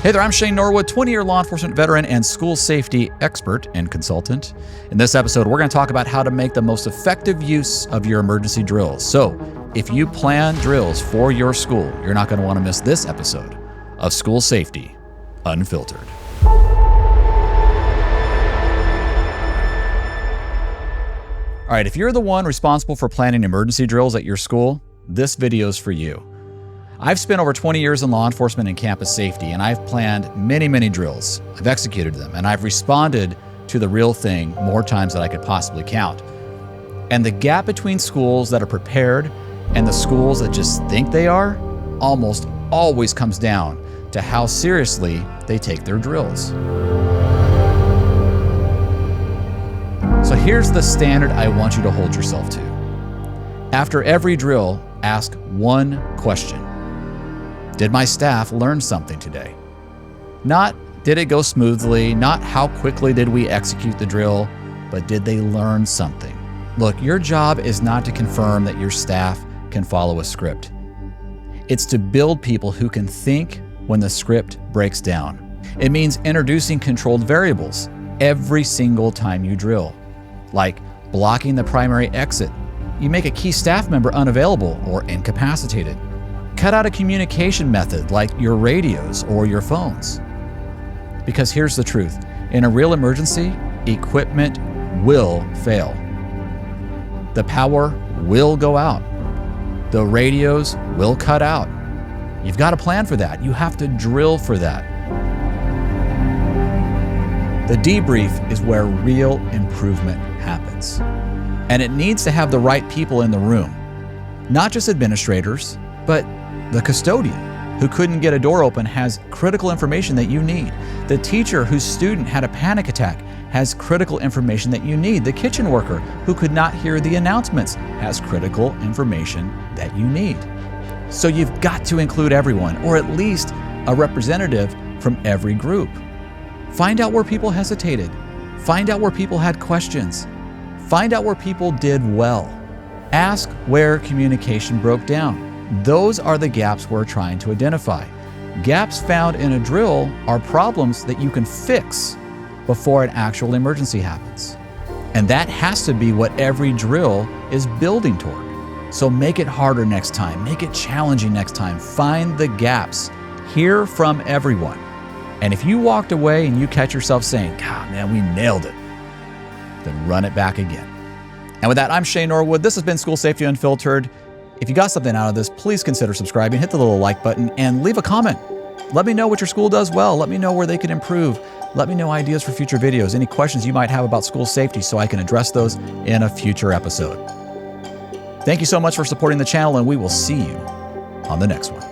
Hey there, I'm Shane Norwood, 20-year law enforcement veteran and school safety expert and consultant. In this episode, we're going to talk about how to make the most effective use of your emergency drills. So, if you plan drills for your school, you're not going to want to miss this episode of School Safety Unfiltered. All right, if you're the one responsible for planning emergency drills at your school, this video is for you. I've spent over 20 years in law enforcement and campus safety, and I've planned many drills. I've executed them, and I've responded to the real thing more times than I could possibly count. And the gap between schools that are prepared and the schools that just think they are almost always comes down to how seriously they take their drills. So here's the standard I want you to hold yourself to. After every drill, ask one question. Did my staff learn something today? Not did it go smoothly, not how quickly did we execute the drill, but did they learn something? Look, your job is not to confirm that your staff can follow a script. It's to build people who can think when the script breaks down. It means introducing controlled variables every single time you drill, like blocking the primary exit. You make a key staff member unavailable or incapacitated. Cut out a communication method like your radios or your phones. Because here's the truth. In a real emergency, equipment will fail. The power will go out. The radios will cut out. You've got to plan for that. You have to drill for that. The debrief is where real improvement happens. And it needs to have the right people in the room. Not just administrators, but the custodian who couldn't get a door open has critical information that you need. The teacher whose student had a panic attack has critical information that you need. The kitchen worker who could not hear the announcements has critical information that you need. So you've got to include everyone, or at least a representative from every group. Find out where people hesitated. Find out where people had questions. Find out where people did well. Ask where communication broke down. Those are the gaps we're trying to identify. Gaps found in a drill are problems that you can fix before an actual emergency happens. And that has to be what every drill is building toward. So make it harder next time. Make it challenging next time. Find the gaps. Hear from everyone. And if you walked away and you catch yourself saying, God, man, we nailed it, then run it back again. And with that, I'm Shane Norwood. This has been School Safety Unfiltered. If you got something out of this, please consider subscribing, hit the little like button, and leave a comment. Let me know what your school does well. Let me know where they can improve. Let me know ideas for future videos, any questions you might have about school safety so I can address those in a future episode. Thank you so much for supporting the channel, and we will see you on the next one.